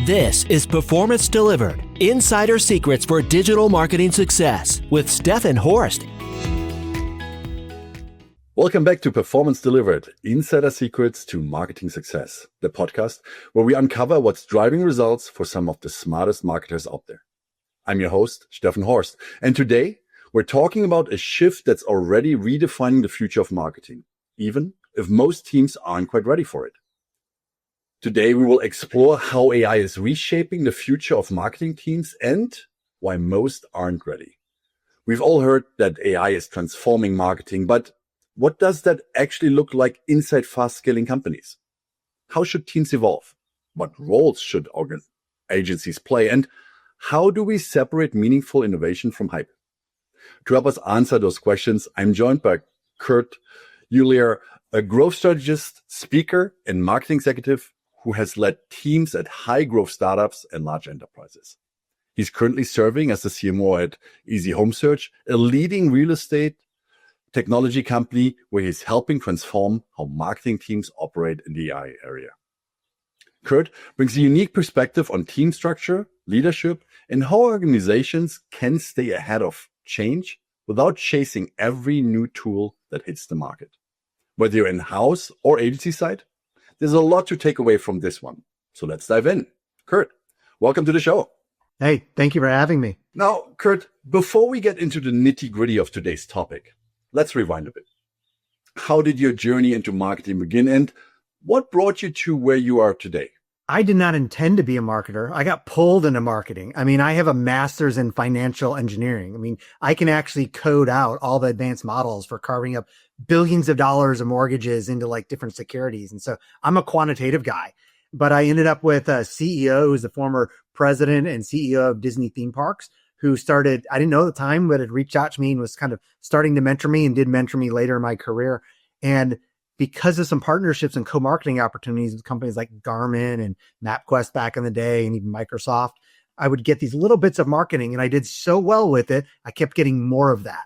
This is Performance Delivered, Insider Secrets for Digital Marketing Success with Steffen Horst. Welcome back to Performance Delivered, Insider Secrets to Marketing Success, the podcast where we uncover what's driving results for some of the smartest marketers out there. I'm your host, Steffen Horst, and today we're talking about a shift that's already redefining the future of marketing, even if most teams aren't quite ready for it. Today, we will explore how AI is reshaping the future of marketing teams and why most aren't ready. We've all heard that AI is transforming marketing, but what does that actually look like inside fast-scaling companies? How should teams evolve? What roles should agencies play? And how do we separate meaningful innovation from hype? To help us answer those questions, I'm joined by Kurt Uhlir, a growth strategist, speaker, and marketing executive who has led teams at high-growth startups and large enterprises. He's currently serving as the CMO at Easy Home Search, a leading real estate technology company where he's helping transform how marketing teams operate in the AI area. Kurt brings a unique perspective on team structure, leadership, and how organizations can stay ahead of change without chasing every new tool that hits the market. Whether you're in-house or agency side, there's a lot to take away from this one. So let's dive in. Kurt, welcome to the show. Hey, thank you for having me. Now, Kurt, before we get into the nitty-gritty of today's topic, let's rewind a bit. How did your journey into marketing begin, and what brought you to where you are today? I did not intend to be a marketer. I got pulled into marketing. I have a master's in financial engineering. I can actually code out all the advanced models for carving up billions of dollars of mortgages into like different securities. And so I'm a quantitative guy, but I ended up with a CEO who's the former president and CEO of Disney theme parks who started, I didn't know at the time, but had reached out to me and was kind of starting to mentor me and did mentor me later in my career. And because of some partnerships and co-marketing opportunities with companies like Garmin and MapQuest back in the day, and even Microsoft, I would get these little bits of marketing, and I did so well with it, I kept getting more of that.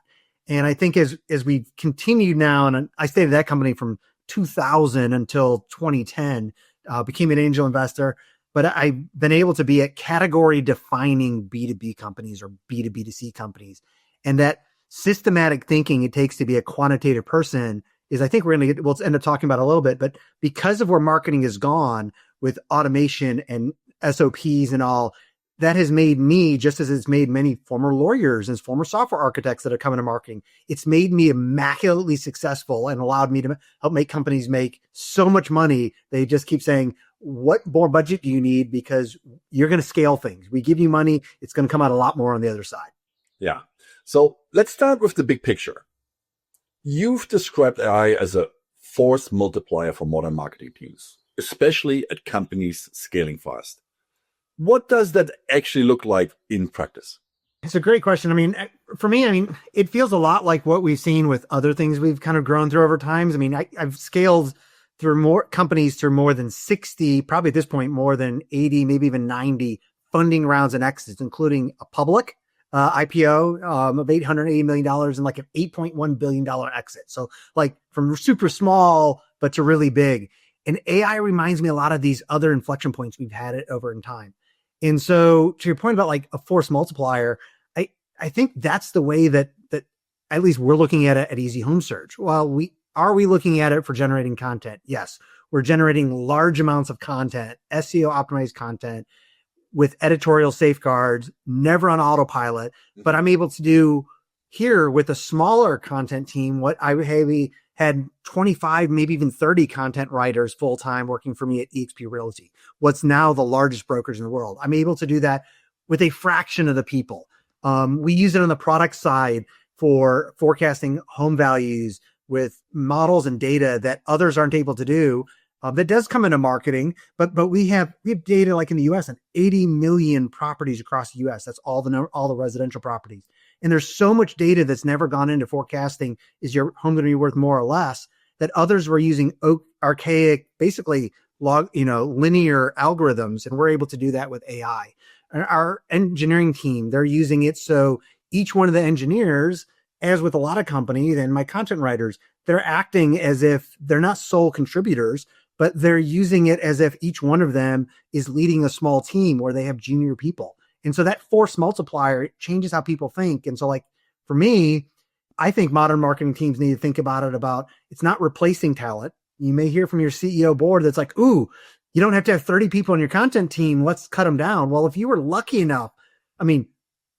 And I think as we've continued now, and I stayed at that company from 2000 until 2010, became an angel investor, but I've been able to be at category defining B2B companies or B2B2C companies. And that systematic thinking it takes to be a quantitative person is, I think we'll end up talking about it a little bit, but because of where marketing has gone with automation and SOPs and all, that has made me, just as it's made many former lawyers and former software architects that are coming to marketing, it's made me immaculately successful and allowed me to help make companies make so much money. They just keep saying, what more budget do you need? Because you're going to scale things. We give you money. It's going to come out a lot more on the other side. Yeah. So let's start with the big picture. You've described AI as a force multiplier for modern marketing teams, especially at companies scaling fast. What does that actually look like in practice? It's a great question. For me, it feels a lot like what we've seen with other things we've kind of grown through over times. I've scaled through more companies through more than 60, probably at this point, more than 80, maybe even 90 funding rounds and exits, including a public IPO of $880 million and like an $8.1 billion exit. So like from super small, but to really big. And AI reminds me a lot of these other inflection points we've had it over in time. And so to your point about like a force multiplier, I think that's the way that at least we're looking at it at Easy Home Search. Well, are we looking at it for generating content? Yes. We're generating large amounts of content, SEO optimized content with editorial safeguards, never on autopilot, but I'm able to do here with a smaller content team, what I had 25, maybe even 30 content writers full-time working for me at eXp Realty, what's now the largest brokerage in the world. I'm able to do that with a fraction of the people. We use it on the product side for forecasting home values with models and data that others aren't able to do. That does come into marketing, but we have data like in the US on 80 million properties across the US. That's all the residential properties. And there's so much data that's never gone into forecasting. Is your home going to be worth more or less? That others were using archaic, basically linear algorithms, and we're able to do that with AI. And our engineering team, they're using it so each one of the engineers, as with a lot of companies and my content writers, they're acting as if they're not sole contributors, but they're using it as if each one of them is leading a small team where they have junior people. And so that force multiplier, it changes how people think. And so like for me, I think modern marketing teams need to think about it's not replacing talent. You may hear from your CEO board that's like, ooh, you don't have to have 30 people on your content team. Let's cut them down. Well, if you were lucky enough, I mean,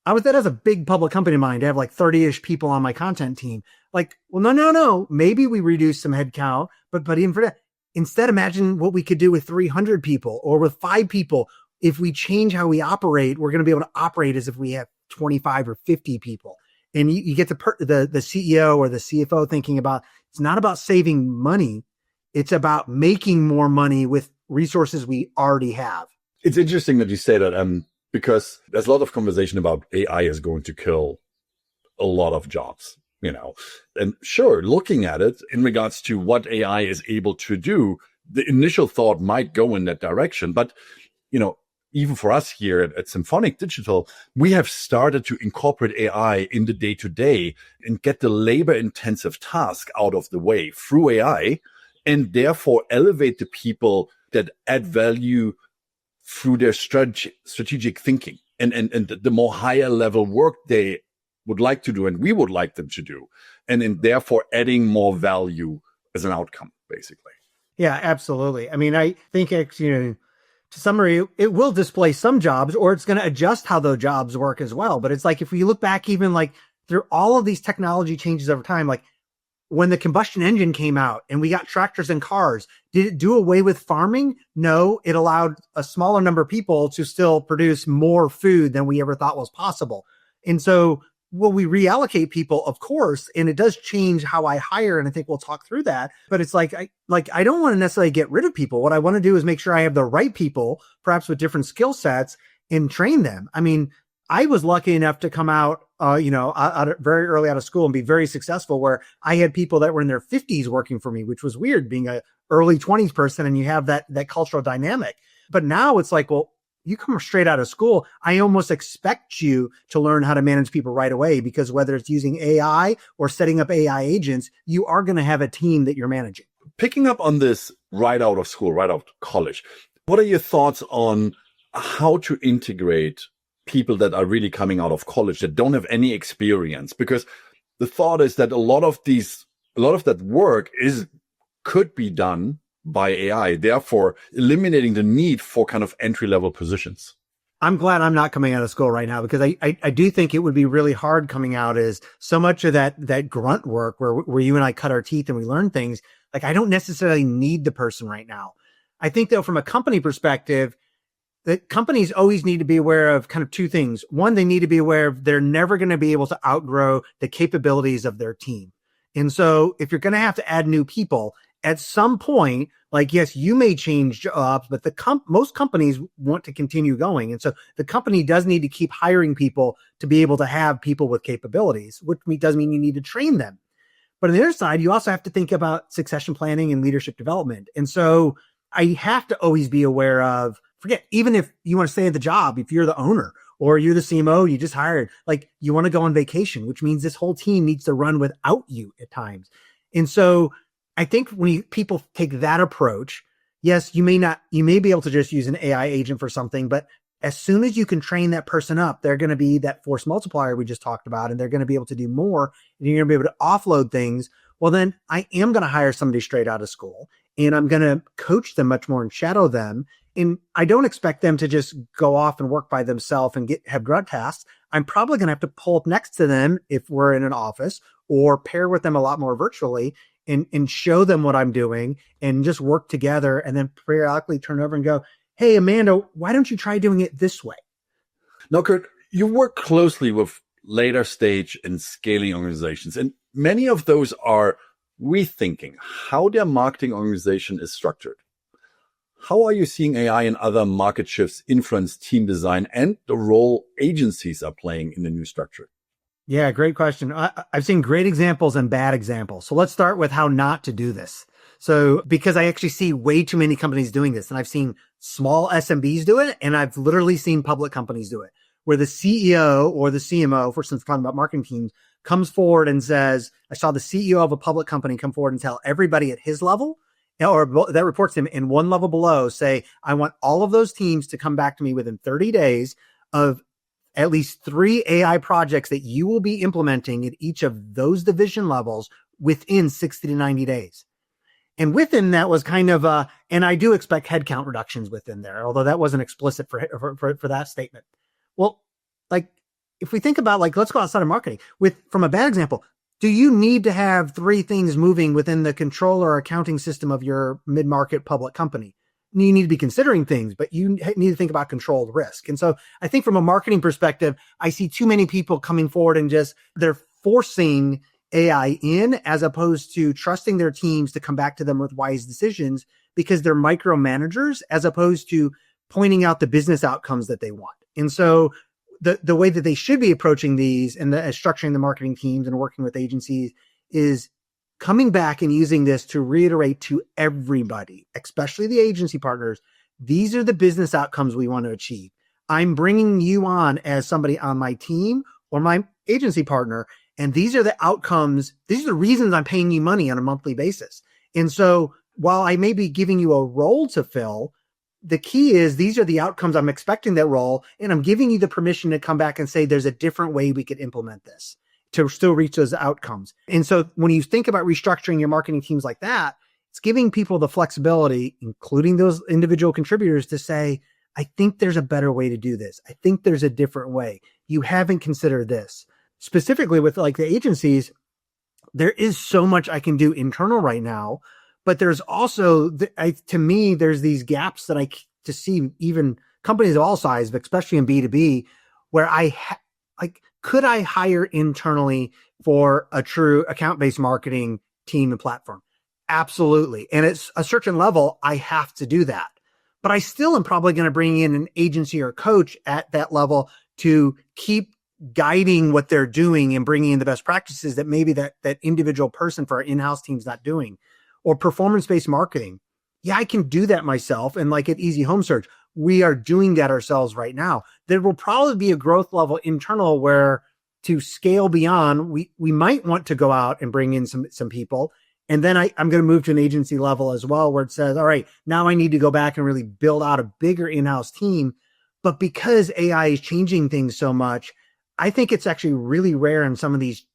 that as a big public company of mine to have like 30-ish people on my content team. Like, well, no. Maybe we reduce some headcount, but even for that, instead, imagine what we could do with 300 people or with 5 people. If we change how we operate, we're going to be able to operate as if we have 25 or 50 people. And you get the CEO or the CFO thinking about, it's not about saving money. It's about making more money with resources we already have. It's interesting that you say that, because there's a lot of conversation about AI is going to kill a lot of jobs, and sure, looking at it in regards to what AI is able to do, the initial thought might go in that direction. But, even for us here at Symphonic Digital, we have started to incorporate AI in the day-to-day and get the labor-intensive task out of the way through AI, and therefore elevate the people that add value through their strategic thinking and the more higher level work they would like to do and we would like them to do, and therefore adding more value as an outcome, basically. Yeah, absolutely. I mean, I think to summary, it will displace some jobs, or it's going to adjust how those jobs work as well. But it's like, if we look back even like through all of these technology changes over time, like when the combustion engine came out and we got tractors and cars, did it do away with farming? No, it allowed a smaller number of people to still produce more food than we ever thought was possible. And so will we reallocate people? Of course. And it does change how I hire. And I think we'll talk through that. But it's like, I don't want to necessarily get rid of people. What I want to do is make sure I have the right people, perhaps with different skill sets, and train them. I mean, I was lucky enough to come out, very early out of school and be very successful, where I had people that were in their 50s working for me, which was weird being a early 20s person, and you have that cultural dynamic. But now it's like, well, you come straight out of school, I almost expect you to learn how to manage people right away, because whether it's using AI or setting up AI agents, you are going to have a team that you're managing. Picking up on this right out of school, right out of college, what are your thoughts on how to integrate people that are really coming out of college that don't have any experience? Because the thought is that a lot of that work could be done by AI, therefore eliminating the need for kind of entry-level positions. I'm glad I'm not coming out of school right now, because I do think it would be really hard coming out, is so much of that grunt work where you and I cut our teeth and we learn things. Like, I don't necessarily need the person right now. I think though, from a company perspective, that companies always need to be aware of kind of two things. One, they need to be aware of they're never going to be able to outgrow the capabilities of their team. And so if you're going to have to add new people at some point, like, yes, you may change jobs, but most companies want to continue going. And so the company does need to keep hiring people to be able to have people with capabilities, which does mean you need to train them. But on the other side, you also have to think about succession planning and leadership development. And so I have to always be aware of, even if you want to stay at the job, if you're the owner or you're the CMO, you just hired, like, you want to go on vacation, which means this whole team needs to run without you at times. And so I think when people take that approach, yes, you may be able to just use an AI agent for something, but as soon as you can train that person up, they're going to be that force multiplier we just talked about, and they're going to be able to do more, and you're going to be able to offload things. Well, then I am going to hire somebody straight out of school, and I'm going to coach them much more and shadow them. And I don't expect them to just go off and work by themselves and have grunt tasks. I'm probably going to have to pull up next to them if we're in an office, or pair with them a lot more virtually, and show them what I'm doing, and just work together, and then periodically turn over and go, hey, Amanda, why don't you try doing it this way? Now, Kurt, you work closely with later stage and scaling organizations, and many of those are rethinking how their marketing organization is structured. How are you seeing AI and other market shifts influence team design and the role agencies are playing in the new structure? Yeah, great question. I've seen great examples and bad examples. So let's start with how not to do this. So, because I actually see way too many companies doing this, and I've seen small SMBs do it, and I've literally seen public companies do it, where the CEO or the CMO, for instance, talking about marketing teams, comes forward and says, I saw the CEO of a public company come forward and tell everybody at his level that reports to him in one level below say, I want all of those teams to come back to me within 30 days of at least 3 AI projects that you will be implementing at each of those division levels within 60 to 90 days. And within that was kind of and I do expect headcount reductions within there, although that wasn't explicit for that statement. Well, like if we think about let's go outside of marketing from a bad example, do you need to have 3 things moving within the control or accounting system of your mid-market public company? You need to be considering things, but you need to think about controlled risk. And so I think from a marketing perspective, I see too many people coming forward and they're forcing AI in as opposed to trusting their teams to come back to them with wise decisions because they're micromanagers as opposed to pointing out the business outcomes that they want. And so the way that they should be approaching these and structuring the marketing teams and working with agencies is coming back and using this to reiterate to everybody, especially the agency partners, these are the business outcomes we want to achieve. I'm bringing you on as somebody on my team or my agency partner, and these are the outcomes. These are the reasons I'm paying you money on a monthly basis. And so while I may be giving you a role to fill, the key is these are the outcomes I'm expecting that role, and I'm giving you the permission to come back and say there's a different way we could implement this to still reach those outcomes. And so when you think about restructuring your marketing teams like that, it's giving people the flexibility, including those individual contributors, to say, I think there's a better way to do this. I think there's a different way. You haven't considered this. Specifically with the agencies, there is so much I can do internal right now, but there's also, to me, there's these gaps that to see even companies of all sizes, but especially in B2B, where could I hire internally for a true account-based marketing team and platform? Absolutely. And at a certain level, I have to do that. But I still am probably going to bring in an agency or coach at that level to keep guiding what they're doing and bringing in the best practices that maybe that individual person for our in-house team's not doing. Or performance-based marketing. Yeah, I can do that myself. And at Easy Home Search, we are doing that ourselves right now. There will probably be a growth level internal where to scale beyond, we might want to go out and bring in some people. And then I'm going to move to an agency level as well, where it says, all right, now I need to go back and really build out a bigger in-house team. But because AI is changing things so much, I think it's actually really rare in some of these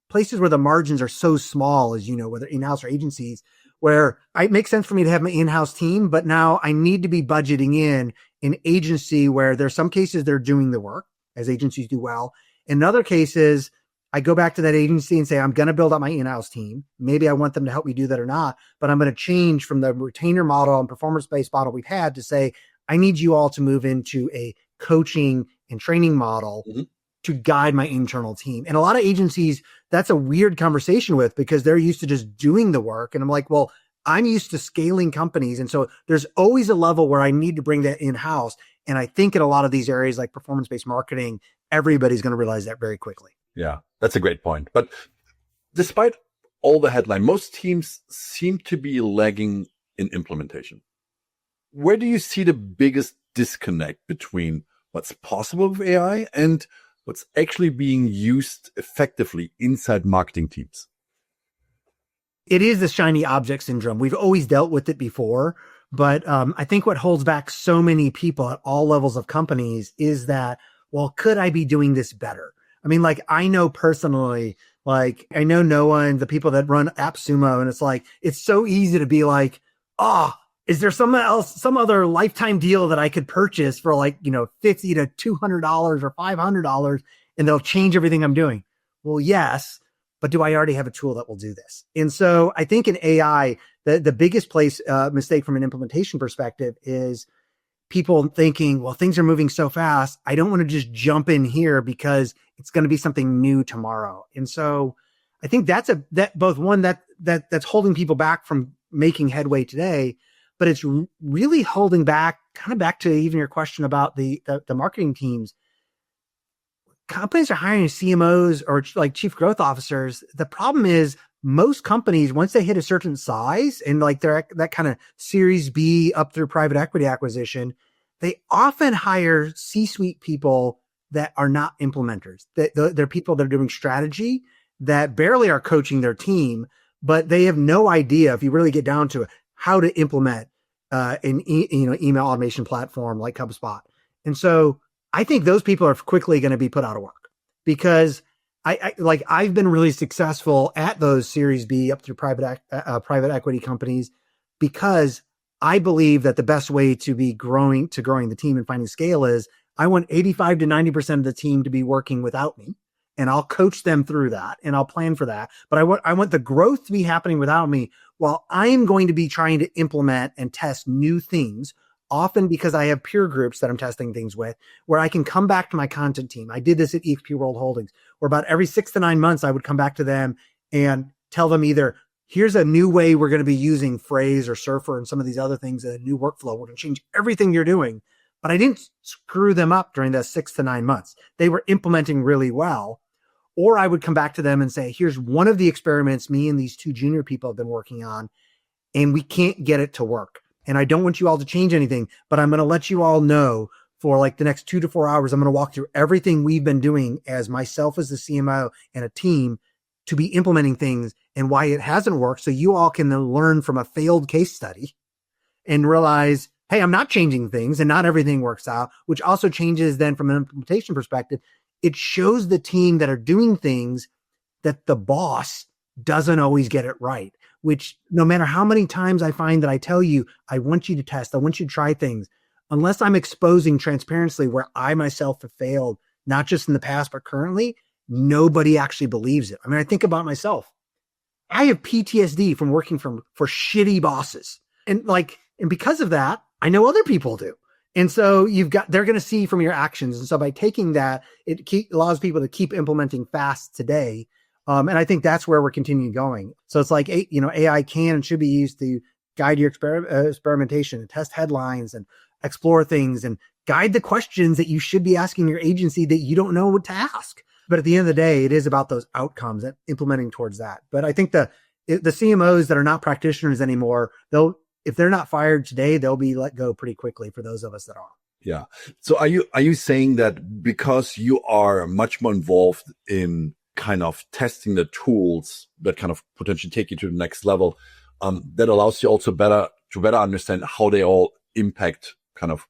places where the margins are so small, as whether in-house or agencies, where it makes sense for me to have my in-house team, but now I need to be budgeting in an agency where there's some cases they're doing the work, as agencies do well. In other cases, I go back to that agency and say, I'm going to build up my in-house team. Maybe I want them to help me do that or not, but I'm going to change from the retainer model and performance-based model we've had to say, I need you all to move into a coaching and training model to guide my internal team. And a lot of agencies, that's a weird conversation with because they're used to just doing the work. And I'm like, well, I'm used to scaling companies. And so there's always a level where I need to bring that in-house. And I think in a lot of these areas like performance-based marketing, everybody's going to realize that very quickly. Yeah, that's a great point. But despite all the headline, most teams seem to be lagging in implementation. Where do you see the biggest disconnect between what's possible with AI and what's actually being used effectively inside marketing teams? It is the shiny object syndrome. We've always dealt with it before, but I think what holds back so many people at all levels of companies is that, well, could I be doing this better? I mean, I know personally, I know Noah and the people that run AppSumo, and it's so easy to be is there some other lifetime deal that I could purchase for $50 to $200 or $500 and they'll change everything I'm doing? Well, yes, but do I already have a tool that will do this? And so I think in AI, the biggest mistake from an implementation perspective is people thinking, well, things are moving so fast. I don't want to just jump in here because it's going to be something new tomorrow. And so I think that's that's holding people back from making headway today. But it's really holding back, kind of back to even your question about the marketing teams. Companies are hiring CMOs or chief growth officers. The problem is most companies, once they hit a certain size and they're that kind of Series B up through private equity acquisition, they often hire C-suite people that are not implementers. They're people that are doing strategy that barely are coaching their team, but they have no idea, if you really get down to it, how to implement email automation platform like HubSpot. And so I think those people are quickly going to be put out of work because I've been really successful at those Series B up through private equity companies because I believe that the best way to be growing the team and finding scale is I want 85 to 90% of the team to be working without me, and I'll coach them through that and I'll plan for that. But I want the growth to be happening without me while I'm going to be trying to implement and test new things, often because I have peer groups that I'm testing things with, where I can come back to my content team. I did this at EXP World Holdings, where about every 6 to 9 months, I would come back to them and tell them either, here's a new way we're going to be using Phrase or Surfer and some of these other things in a new workflow. We're going to change everything you're doing. But I didn't screw them up during those 6 to 9 months. They were implementing really well. Or I would come back to them and say, here's one of the experiments me and these 2 junior people have been working on, and we can't get it to work. And I don't want you all to change anything, but I'm going to let you all know for like the next 2 to 4 hours, I'm going to walk through everything we've been doing as myself as the CMO and a team to be implementing things and why it hasn't worked. So you all can then learn from a failed case study and realize, hey, I'm not changing things and not everything works out, which also changes then from an implementation perspective. It shows the team that are doing things that the boss doesn't always get it right, which no matter how many times I find that I tell you, I want you to test, I want you to try things, unless I'm exposing transparently where I myself have failed, not just in the past, but currently, nobody actually believes it. I mean, I think about myself. I have PTSD from working for shitty bosses. And because of that, I know other people do. And so they're going to see from your actions. And so by taking that, it allows people to keep implementing fast today. And I think that's where we're continuing going. So it's like, AI can and should be used to guide your experimentation and test headlines and explore things and guide the questions that you should be asking your agency that you don't know what to ask. But at the end of the day, it is about those outcomes and implementing towards that. But I think the CMOs that are not practitioners anymore, if they're not fired today, they'll be let go pretty quickly for those of us that are. Yeah. So are you saying that because you are much more involved in kind of testing the tools that kind of potentially take you to the next level, that allows you also to better understand how they all impact kind of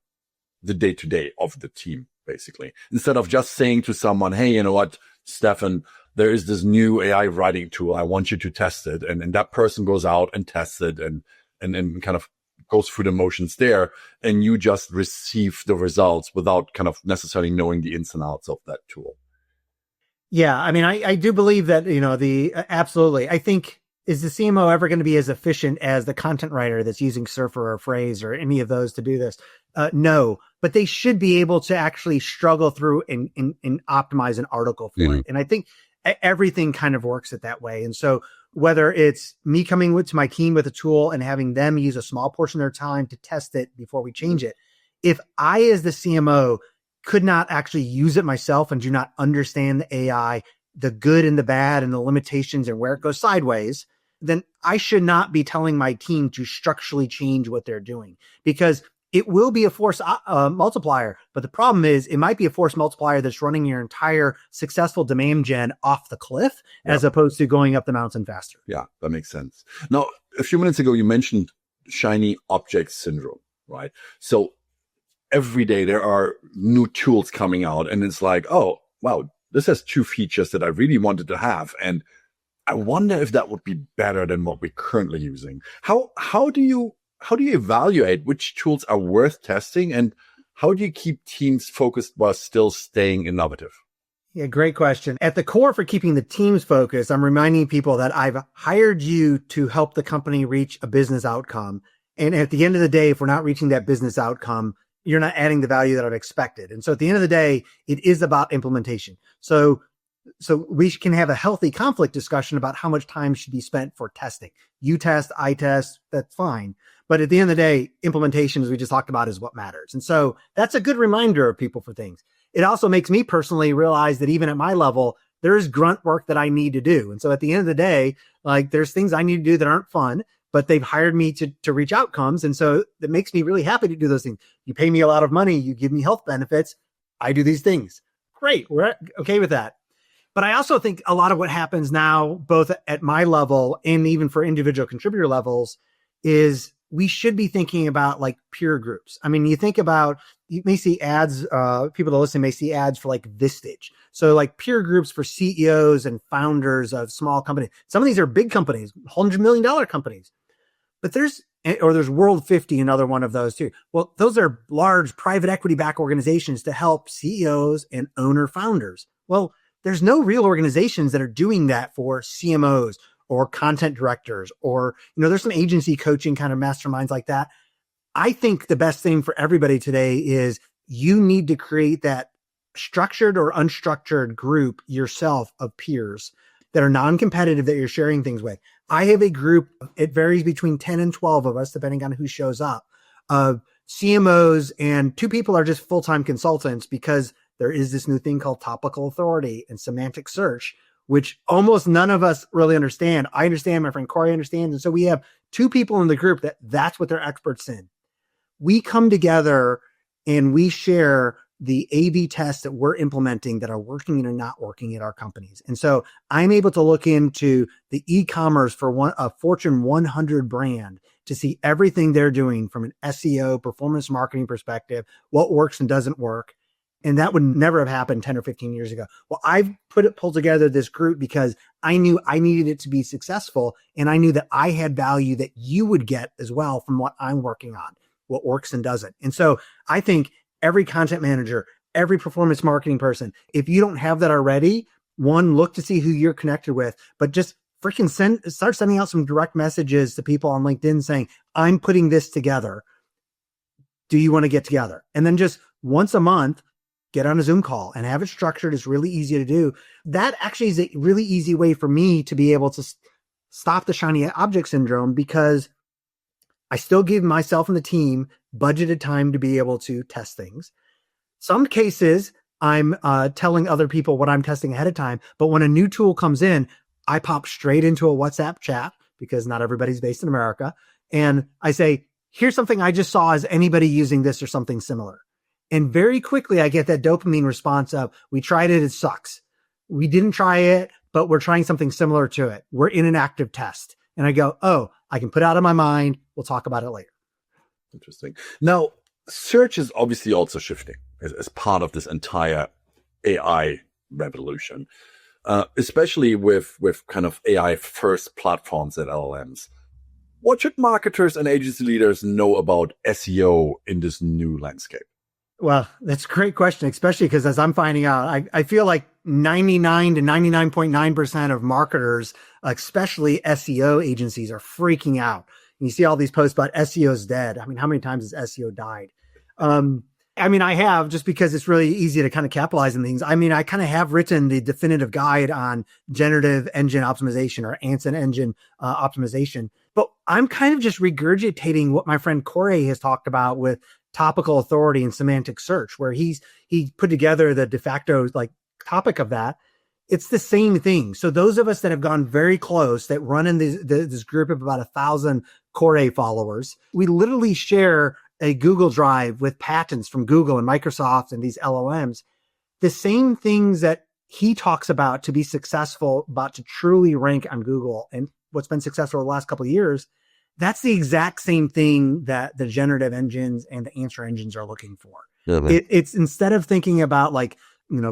the day-to-day of the team, basically, instead of just saying to someone, hey, you know what, Steffen, there is this new AI writing tool. I want you to test it. And that person goes out and tests it and kind of goes through the motions there. And you just receive the results without kind of necessarily knowing the ins and outs of that tool. Yeah. I mean, I do believe that, absolutely. I think, is the CMO ever going to be as efficient as the content writer that's using Surfer or Phrase or any of those to do this? No, but they should be able to actually struggle through and optimize an article for it. And I think everything kind of works it that way. And so whether it's me coming to my team with a tool and having them use a small portion of their time to test it before we change it, if I, as the CMO, could not actually use it myself and do not understand the AI, the good and the bad and the limitations and where it goes sideways, then I should not be telling my team to structurally change what they're doing, because it will be a force multiplier. But the problem is it might be a force multiplier that's running your entire successful demand gen off the cliff, as opposed to going up the mountain faster. Yeah, that makes sense. Now, a few minutes ago, you mentioned shiny object syndrome, right? So every day there are new tools coming out and it's like, oh, wow, this has 2 features that I really wanted to have. And I wonder if that would be better than what we're currently using. How do you evaluate which tools are worth testing, and how do you keep teams focused while still staying innovative? Yeah, great question. At the core for keeping the teams focused, I'm reminding people that I've hired you to help the company reach a business outcome. And at the end of the day, if we're not reaching that business outcome, you're not adding the value that I've expected. And so at the end of the day, it is about implementation. So we can have a healthy conflict discussion about how much time should be spent for testing. You test, I test, that's fine. But at the end of the day, implementation, as we just talked about, is what matters. And so that's a good reminder of people for things. It also makes me personally realize that even at my level, there is grunt work that I need to do. And so at the end of the day, there's things I need to do that aren't fun, but they've hired me to reach outcomes. And so that makes me really happy to do those things. You pay me a lot of money. You give me health benefits. I do these things. Great. We're okay with that. But I also think a lot of what happens now, both at my level and even for individual contributor levels, is we should be thinking about like peer groups. I mean, you may see ads, people that listen may see ads for like Vistage. So like peer groups for CEOs and founders of small companies. Some of these are big companies, $100 million companies, but there's World 50, another one of those too. Well, those are large private equity backed organizations to help CEOs and owner founders. Well, there's no real organizations that are doing that for CMOs or content directors, or, there's some agency coaching kind of masterminds like that. I think the best thing for everybody today is you need to create that structured or unstructured group yourself of peers that are non-competitive that you're sharing things with. I have a group, it varies between 10 and 12 of us, depending on who shows up, of CMOs, and 2 people are just full-time consultants because there is this new thing called topical authority and semantic search, which almost none of us really understand. I understand, my friend Corey understands. And so we have 2 people in the group that's what they're experts in. We come together and we share the A/B tests that we're implementing that are working and are not working at our companies. And so I'm able to look into the e-commerce for a Fortune 100 brand to see everything they're doing from an SEO performance marketing perspective, what works and doesn't work. And that would never have happened 10 or 15 years ago. Well, I've pulled together this group because I knew I needed it to be successful. And I knew that I had value that you would get as well from what I'm working on, what works and doesn't. And so I think every content manager, every performance marketing person, if you don't have that already, one, look to see who you're connected with, but just freaking start sending out some direct messages to people on LinkedIn saying, I'm putting this together. Do you want to get together? And then just once a month, get on a Zoom call and have it structured. It's really easy to do. That actually is a really easy way for me to be able to stop the shiny object syndrome, because I still give myself and the team budgeted time to be able to test things. Some cases, I'm telling other people what I'm testing ahead of time. But when a new tool comes in, I pop straight into a WhatsApp chat, because not everybody's based in America. And I say, here's something I just saw. Is anybody using this or something similar? And very quickly, I get that dopamine response of, we tried it, it sucks. We didn't try it, but we're trying something similar to it. We're in an active test. And I go, oh, I can put it out of my mind. We'll talk about it later. Interesting. Now, search is obviously also shifting as part of this entire AI revolution, especially with kind of AI first platforms at LLMs. What should marketers and agency leaders know about SEO in this new landscape? Well, that's a great question, especially because as I'm finding out, I feel like 99 to 99.9% of marketers, especially SEO agencies, are freaking out. And you see all these posts about SEO's dead. I mean, how many times has SEO died? I have, just because it's really easy to kind of capitalize on things. I mean, I kind of have written the definitive guide on generative engine optimization or answer engine optimization, but I'm kind of just regurgitating what my friend Corey has talked about with topical authority and semantic search, where he put together the de facto like topic of that. It's the same thing. So those of us that have gone very close, that run in this group of about 1,000 Corey followers, we literally share a Google Drive with patents from Google and Microsoft and these LLMs. The same things that he talks about to be successful, about to truly rank on Google, and what's been successful the last couple of years, that's the exact same thing that the generative engines and the answer engines are looking for. Yeah, it's instead of thinking about like,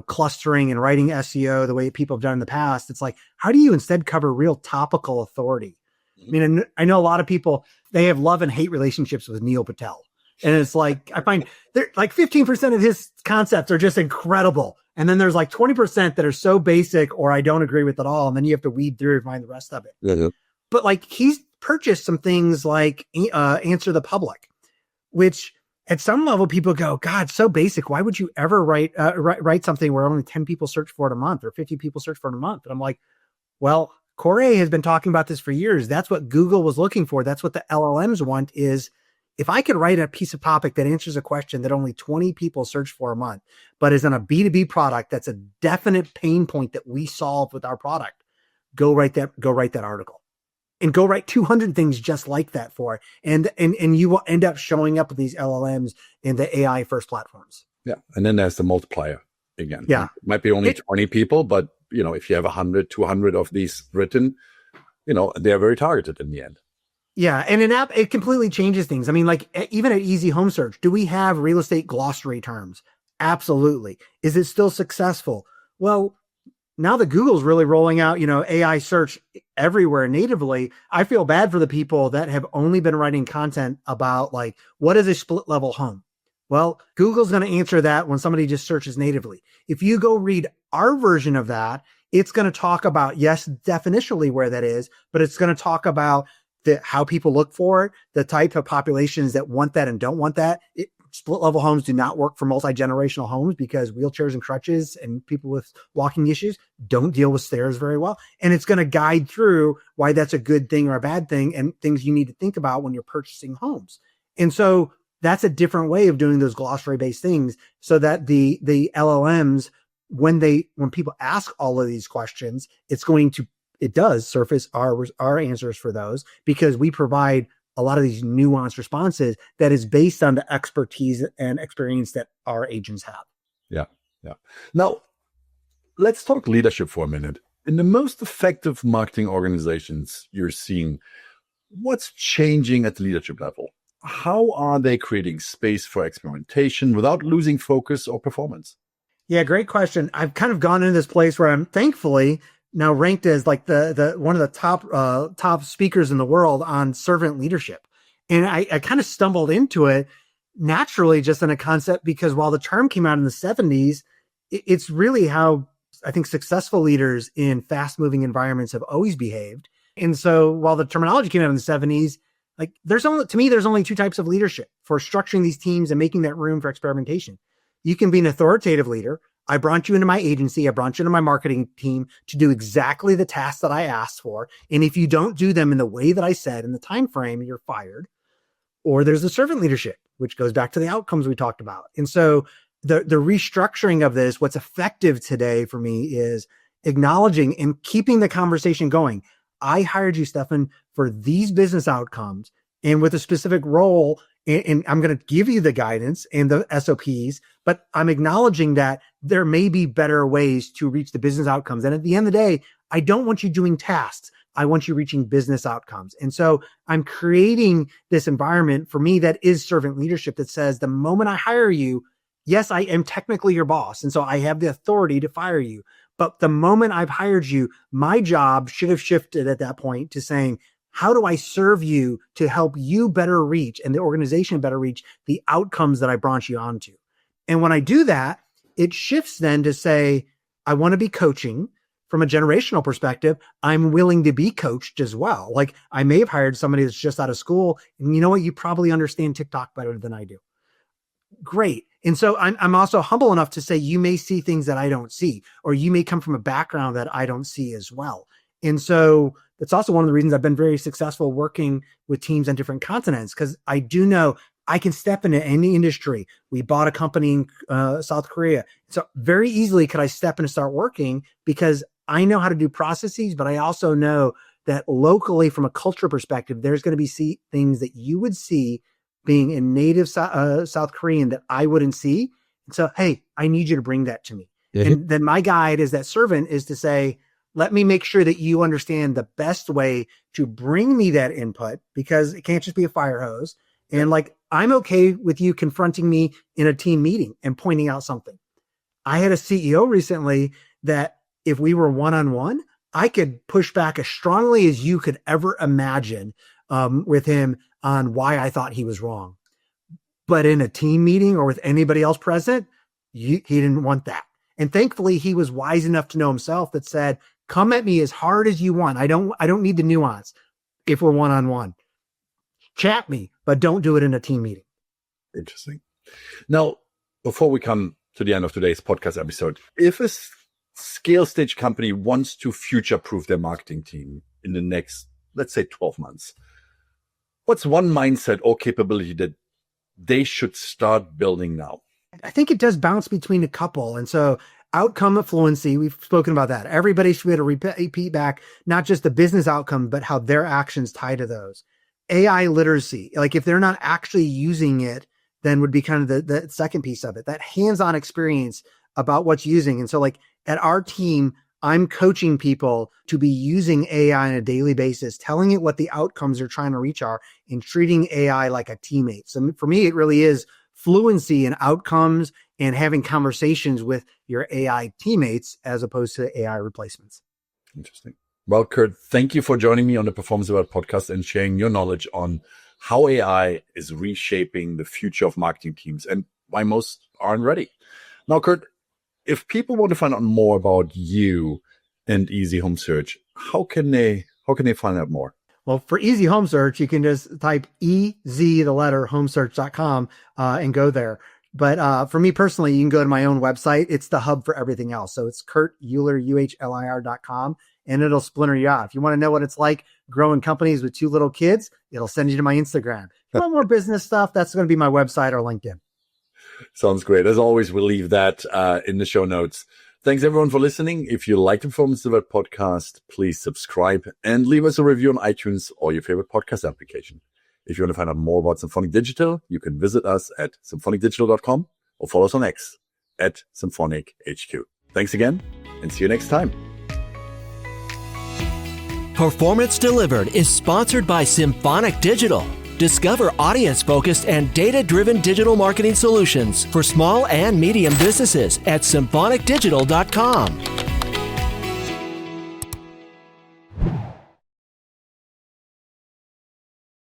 clustering and writing SEO the way people have done in the past, it's like, how do you instead cover real topical authority? I mean, I know a lot of people, they have love and hate relationships with Neil Patel. And it's like, I find there like 15% of his concepts are just incredible. And then there's like 20% that are so basic or I don't agree with at all. And then you have to weed through and find the rest of it. Yeah. But like he's purchased some things like Answer the Public, which at some level people go, God, so basic. Why would you ever write something where only 10 people search for it a month or 50 people search for it a month? And I'm like, well, Corey has been talking about this for years. That's what Google was looking for. That's what the LLMs want is, if I could write a piece of topic that answers a question that only 20 people search for a month, but is on a B2B product, that's a definite pain point that we solve with our product, go write that article and go write 200 things just like that for it. And you will end up showing up with these LLMs in the AI first platforms. Yeah. And then there's the multiplier again. Yeah. It might be only 20 people, but if you have 100, 200 of these written, they're very targeted in the end. Yeah. And an app, it completely changes things. I mean, like even at Easy Home Search, do we have real estate glossary terms? Absolutely. Is it still successful? Well, now that Google's really rolling out, AI search everywhere natively, I feel bad for the people that have only been writing content about like, what is a split level home? Well, Google's going to answer that when somebody just searches natively. If you go read our version of that, it's going to talk about, yes, definitionally where that is, but it's going to talk about how people look for it, the type of populations that want that and don't want that. Split level homes do not work for multi-generational homes because wheelchairs and crutches and people with walking issues don't deal with stairs very well. And it's going to guide through why that's a good thing or a bad thing and things you need to think about when you're purchasing homes. And so that's a different way of doing those glossary based things so that the LLMs, when people ask all of these questions, it does surface our answers for those because we provide a lot of these nuanced responses that is based on the expertise and experience that our agents have. Yeah. Now, let's talk leadership for a minute. In the most effective marketing organizations you're seeing, what's changing at the leadership level? How are they creating space for experimentation without losing focus or performance? Yeah, great question. I've kind of gone into this place where I'm thankfully now ranked as like the one of the top speakers in the world on servant leadership. And I kind of stumbled into it naturally just in a concept because while the term came out in the 70s, it's really how I think successful leaders in fast moving environments have always behaved. And so while the terminology came out in the 70s, like there's only two types of leadership for structuring these teams and making that room for experimentation. You can be an authoritative leader. I brought you into my agency. I brought you into my marketing team to do exactly the tasks that I asked for. And if you don't do them in the way that I said in the time frame, you're fired. Or there's the servant leadership, which goes back to the outcomes we talked about. And so the restructuring of this, what's effective today for me is acknowledging and keeping the conversation going. I hired you, Steffen, for these business outcomes and with a specific role. And I'm going to give you the guidance and the SOPs, but I'm acknowledging that there may be better ways to reach the business outcomes. And at the end of the day, I don't want you doing tasks. I want you reaching business outcomes. And so I'm creating this environment for me that is servant leadership that says the moment I hire you, yes, I am technically your boss. And so I have the authority to fire you. But the moment I've hired you, my job should have shifted at that point to saying, how do I serve you to help you better reach and the organization better reach the outcomes that I brought you onto? And when I do that, it shifts then to say, I want to be coaching from a generational perspective. I'm willing to be coached as well. Like I may have hired somebody that's just out of school and you know what? You probably understand TikTok better than I do. Great. And so I'm also humble enough to say, you may see things that I don't see, or you may come from a background that I don't see as well. And so that's also one of the reasons I've been very successful working with teams on different continents, because I do know I can step into any industry. We bought a company in South Korea. So very easily could I step in and start working because I know how to do processes, but I also know that locally from a culture perspective, there's going to be things that you would see being a native South Korean that I wouldn't see. And so, hey, I need you to bring that to me. Mm-hmm. And then my guide as that servant is to say, let me make sure that you understand the best way to bring me that input, because it can't just be a fire hose. And like, I'm okay with you confronting me in a team meeting and pointing out something. I had a CEO recently that if we were one-on-one, I could push back as strongly as you could ever imagine with him on why I thought he was wrong. But in a team meeting or with anybody else present, he didn't want that. And thankfully, he was wise enough to know himself that said, come at me as hard as you want. I don't need the nuance if we're one-on-one. Chat me, but don't do it in a team meeting. Interesting. Now, before we come to the end of today's podcast episode, if a scale stage company wants to future-proof their marketing team in the next, let's say, 12 months, what's one mindset or capability that they should start building now? I think it does bounce between a couple. And so outcome fluency, we've spoken about that. Everybody should be able to repeat back, not just the business outcome, but how their actions tie to those. AI literacy, like if they're not actually using it, then would be kind of the second piece of it, that hands-on experience about what's using. And so like at our team, I'm coaching people to be using AI on a daily basis, telling it what the outcomes they're trying to reach are, and treating AI like a teammate. So for me, it really is fluency in outcomes and having conversations with your AI teammates as opposed to AI replacements. Interesting. Well, Kurt, thank you for joining me on the Performance About podcast and sharing your knowledge on how AI is reshaping the future of marketing teams and why most aren't ready. Now, Kurt, if people want to find out more about you and Easy Home Search, how can they find out more? Well, for Easy Home Search, you can just type homesearch.com and go there. But for me personally, you can go to my own website. It's the hub for everything else. So it's Kurt Uhlir, UHLIR.com, and it'll splinter you out. If you want to know what it's like growing companies with 2 little kids, it'll send you to my Instagram. If you want more business stuff, that's going to be my website or LinkedIn. Sounds great. As always, we'll leave that in the show notes. Thanks, everyone, for listening. If you like the Performance Development podcast, please subscribe and leave us a review on iTunes or your favorite podcast application. If you want to find out more about Symphonic Digital, you can visit us at symphonicdigital.com or follow us on X at SymphonicHQ. Thanks again, and see you next time. Performance Delivered is sponsored by Symphonic Digital. Discover audience-focused and data-driven digital marketing solutions for small and medium businesses at symphonicdigital.com.